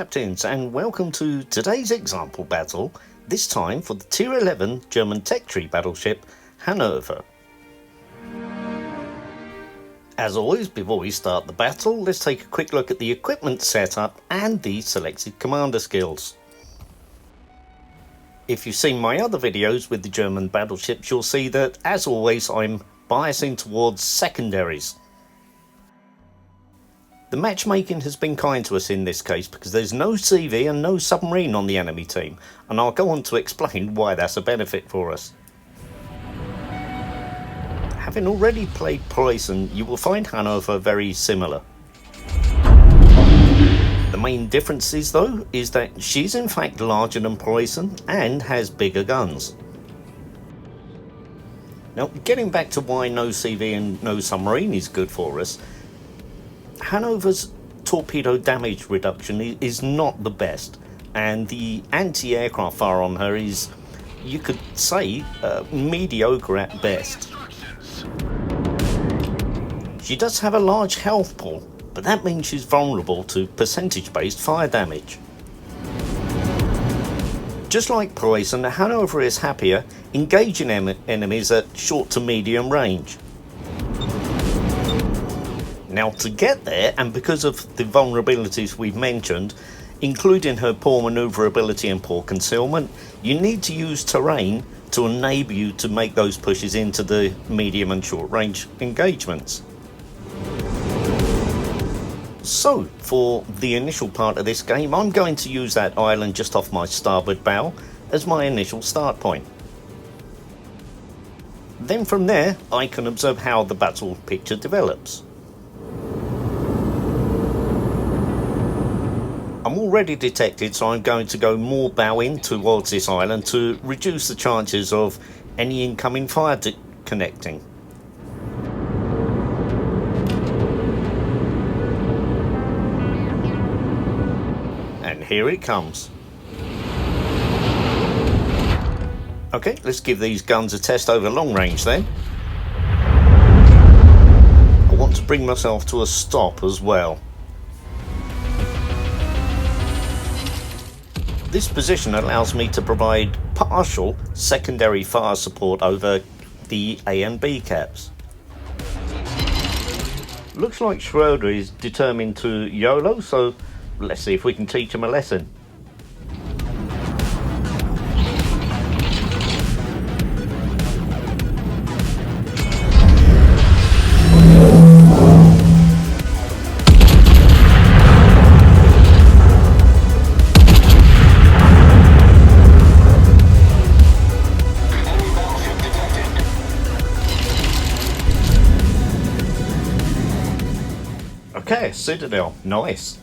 captains, and welcome to today's example battle, this time for the Tier 11 German tech tree battleship Hannover. As always, before we start the battle, let's take a quick look at the equipment setup and the selected commander skills. If you've seen my other videos with the German battleships, you'll see that, as always, I'm biasing towards secondaries. The matchmaking has been kind to us in this case because there's no CV and no submarine on the enemy team, and I'll go on to explain why that's a benefit for us. Having already played Preussen, you will find Hannover very similar. The main difference is, though, is that she's in fact larger than Preussen and has bigger guns. Now, getting back to why no CV and no submarine is good for us, Hannover's torpedo damage reduction is not the best, and the anti-aircraft fire on her is, you could say, mediocre at best. She does have a large health pool, but that means she's vulnerable to percentage-based fire damage. Just like Preussen, Hannover is happier engaging enemies at short to medium range. Now, to get there, and because of the vulnerabilities we've mentioned, including her poor manoeuvrability and poor concealment, you need to use terrain to enable you to make those pushes into the medium and short range engagements. So, for the initial part of this game, I'm going to use that island just off my starboard bow as my initial start point. Then from there, I can observe how the battle picture develops. I'm already detected, so I'm going to go more bow in towards this island to reduce the chances of any incoming fire connecting. And here it comes. Okay, let's give these guns a test over long range then. I want to bring myself to a stop as well. This position allows me to provide partial secondary fire support over the A and B caps. Looks like Schroeder is determined to YOLO, so let's see if we can teach him a lesson. Okay, Citadel, nice.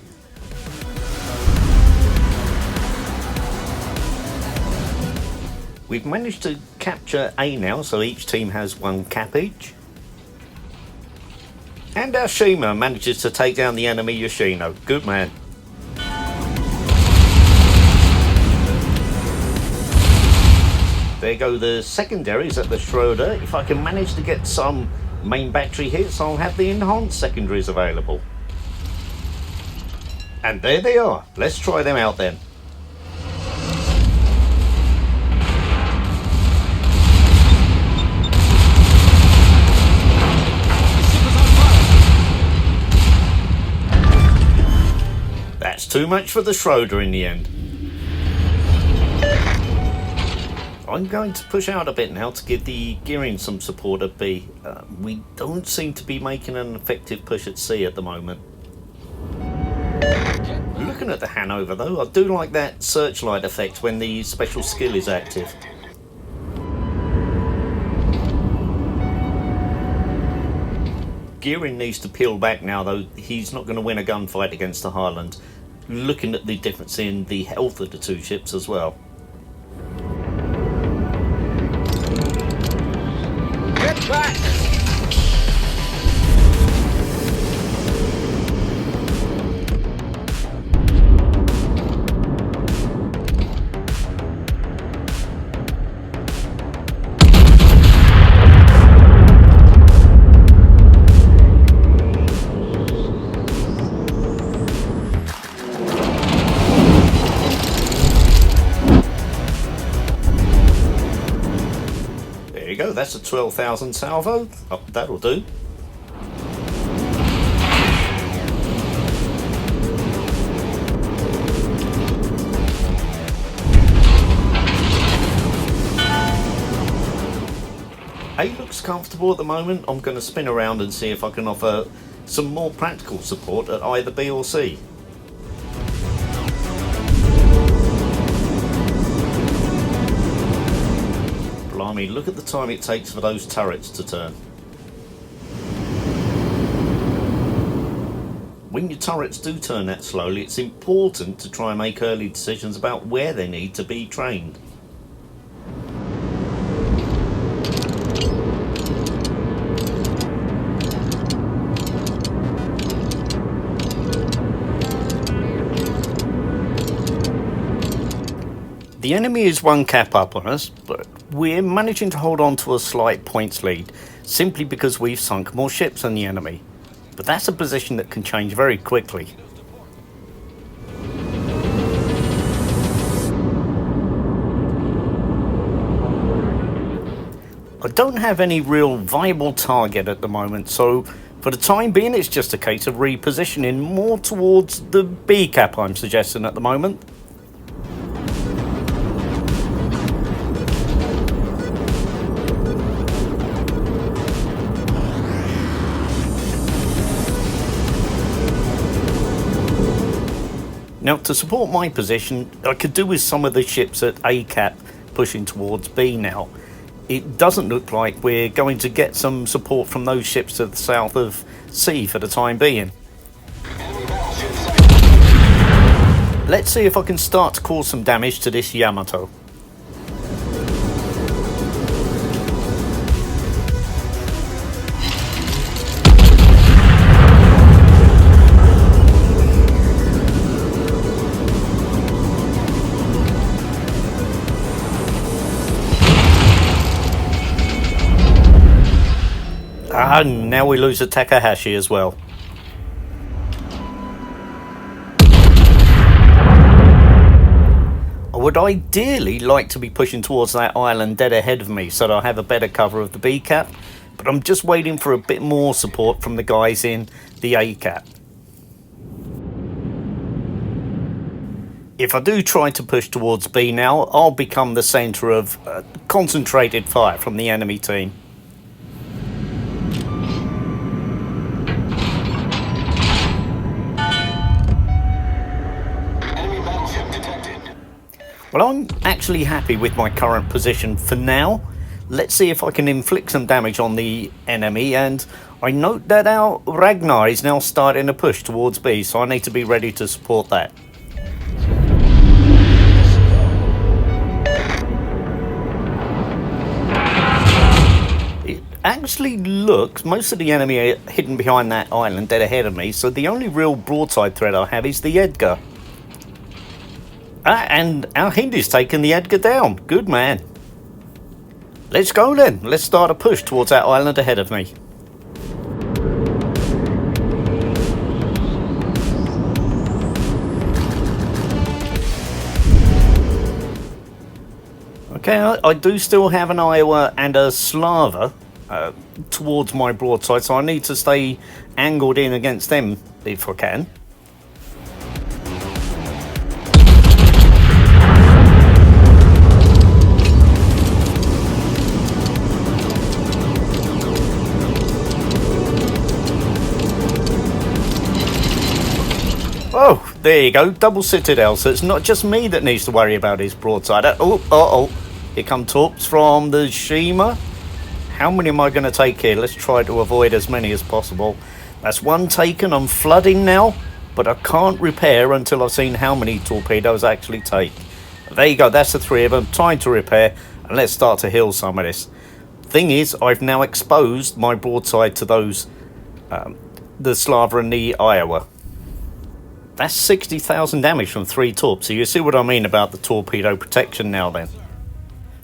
We've managed to capture A now, so each team has one cap each. And our Shima manages to take down the enemy Yoshino. Good man. There go the secondaries at the Schroeder. If I can manage to get some main battery hits, I'll have the enhanced secondaries available. And there they are. Let's try them out then. That's too much for the Schroeder in the end. I'm going to push out a bit now to give the gearing some support at B. We don't seem to be making an effective push at C at the moment. Looking at the Hannover though, I do like that searchlight effect when the special skill is active. Gearing needs to peel back now though, he's not going to win a gunfight against the Highland. Looking at the difference in the health of the two ships as well. Get back! that's a 12,000 salvo. Oh, that'll do. A looks comfortable at the moment. I'm going to spin around and see if I can offer some more practical support at either B or C. Blimey, look at the time it takes for those turrets to turn. When your turrets do turn that slowly, it's important to try and make early decisions about where they need to be trained. The enemy is one cap up on us, but we're managing to hold on to a slight points lead, simply because we've sunk more ships than the enemy. But that's a position that can change very quickly. I don't have any real viable target at the moment, so for the time being it's just a case of repositioning more towards the B cap I'm suggesting at the moment. Now, to support my position, I could do with some of the ships at A cap pushing towards B now. It doesn't look like we're going to get some support from those ships to the south of C for the time being. Let's see if I can start to cause some damage to this Yamato. And now we lose a Takahashi as well. I would ideally like to be pushing towards that island dead ahead of me so that I have a better cover of the B cap, but I'm just waiting for a bit more support from the guys in the A cap. If I do try to push towards B now, I'll become the centre of concentrated fire from the enemy team. Well, I'm actually happy with my current position for now. Let's see if I can inflict some damage on the enemy, and I note that our Ragnar is now starting to push towards B, so I need to be ready to support that. It actually looks, most of the enemy are hidden behind that island dead ahead of me, so the only real broadside threat I have is the Edgar. And our Hindy's taken the Edgar down. Good man. Let's go then. Let's start a push towards that island ahead of me. Okay, I do still have an Iowa and a Slava towards my broadside, so I need to stay angled in against them if I can. Oh, there you go, double citadel, so it's not just me that needs to worry about his broadside. Oh, here come torps from the Shima. How many am I going to take here? Let's try to avoid as many as possible. That's one taken, I'm flooding now, but I can't repair until I've seen how many torpedoes I actually take. There you go, that's the three of them, time to repair, and let's start to heal some of this. Thing is, I've now exposed my broadside to those, the Slava and the Iowa. That's 60,000 damage from 3 torps, so you see what I mean about the torpedo protection now then.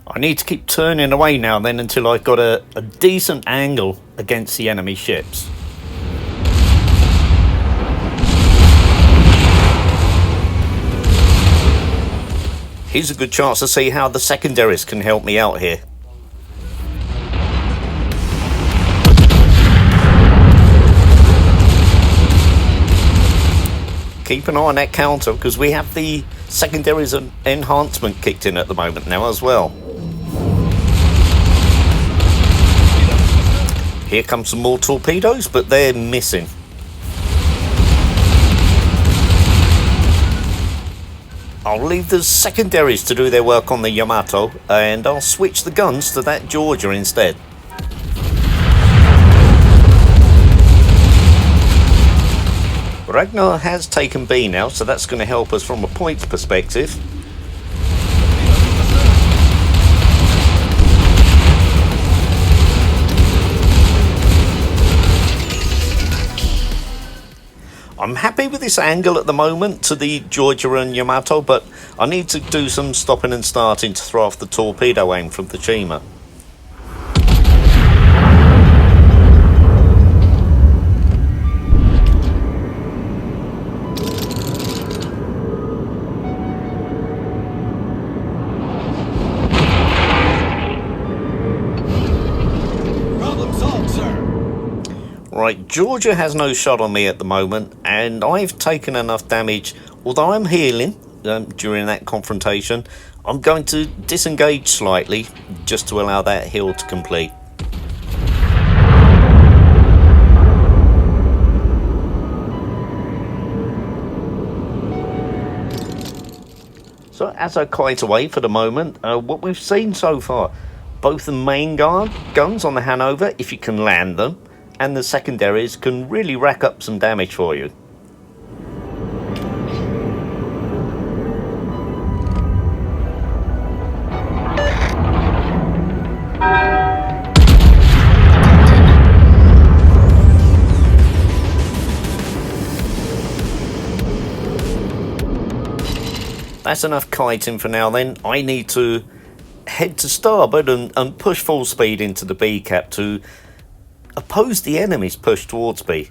I need to keep turning away now then until I've got a decent angle against the enemy ships. Here's a good chance to see how the secondaries can help me out here. keep an eye on that counter because we have the secondaries and enhancement kicked in at the moment now as well. Here comes some more torpedoes, but they're missing. I'll leave the secondaries to do their work on the Yamato, and I'll switch the guns to that Georgia instead. Ragnar has taken B now, so that's going to help us from a points perspective. I'm happy with this angle at the moment to the Georgia and Yamato, but I need to do some stopping and starting to throw off the torpedo aim from the Chima. Right, Georgia has no shot on me at the moment, and I've taken enough damage. Although I'm healing during that confrontation, I'm going to disengage slightly just to allow that heal to complete. So as I kite away for the moment, what we've seen so far, both the main guns on the Hannover, if you can land them, and the secondaries can really rack up some damage for you. That's enough kiting for now then. I need to head to starboard and push full speed into the B cap to oppose the enemy's push towards B.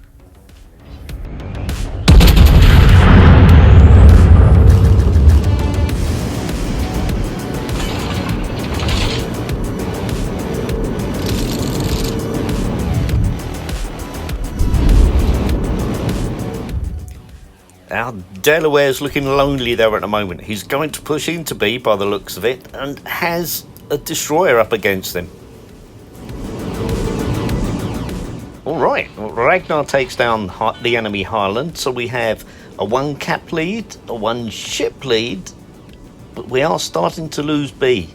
Now, Delaware's looking lonely there at the moment. He's going to push into B by the looks of it and has a destroyer up against him. Alright, Ragnar takes down the enemy Highland, so we have a 1 cap lead, a 1 ship lead, but we are starting to lose B.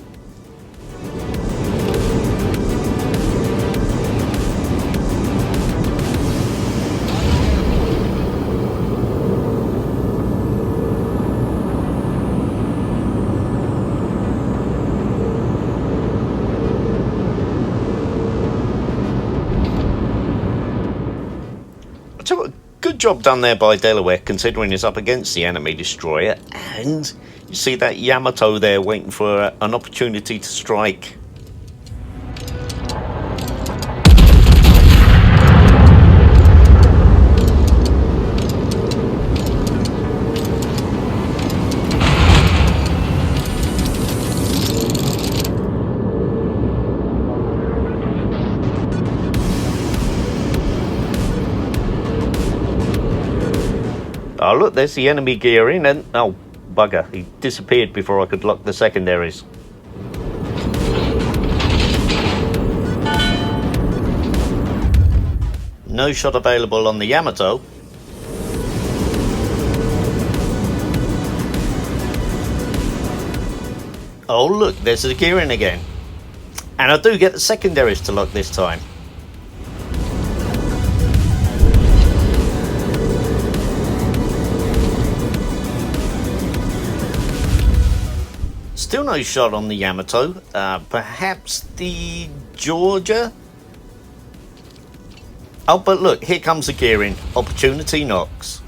So a good job done there by Delaware, considering he's up against the enemy destroyer, and you see that Yamato there waiting for an opportunity to strike. Oh look, there's the enemy gearing, and oh bugger, he disappeared before I could lock the secondaries. No shot available on the Yamato. Oh look, there's the gearing again. And I do get the secondaries to lock this time. Still no shot on the Yamato. Perhaps the Georgia? Oh, but look, here comes the gearing. Opportunity knocks.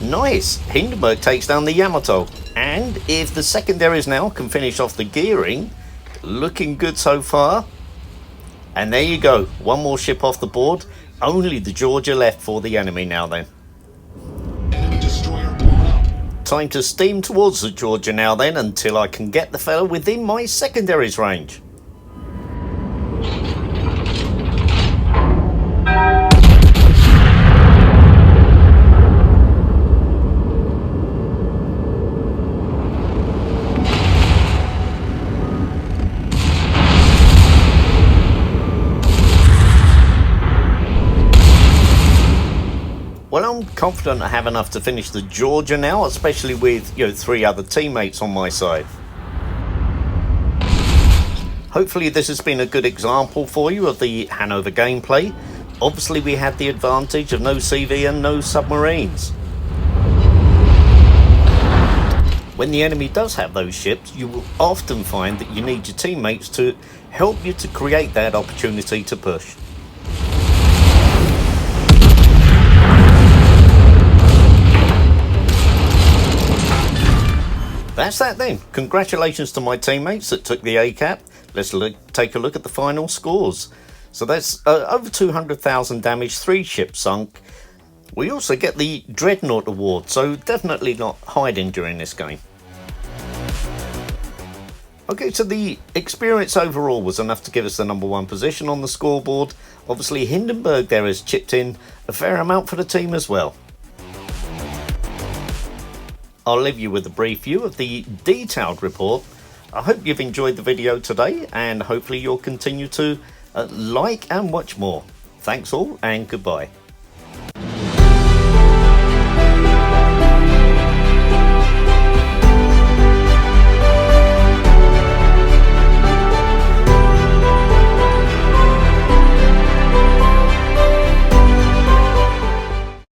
Nice. Hindenburg takes down the Yamato. And if the secondaries now can finish off the gearing, looking good so far. And there you go. One more ship off the board. Only the Georgia left for the enemy now then. Time to steam towards the Georgia now then, until I can get the fellow within my secondaries range. I'm confident I have enough to finish the Georgia now, especially with 3 other teammates on my side. Hopefully this has been a good example for you of the Hannover gameplay. Obviously we had the advantage of no CV and no submarines. When the enemy does have those ships, you will often find that you need your teammates to help you to create that opportunity to push. That's that then. Congratulations to my teammates that took the ACAP. Let's take a look at the final scores. So that's over 200,000 damage, 3 ships sunk. We also get the Dreadnought award, so definitely not hiding during this game. Okay, so the experience overall was enough to give us the #1 position on the scoreboard. Obviously Hindenburg there has chipped in a fair amount for the team as well. I'll leave you with a brief view of the detailed report. I hope you've enjoyed the video today, and hopefully you'll continue to like and watch more. Thanks all, and goodbye.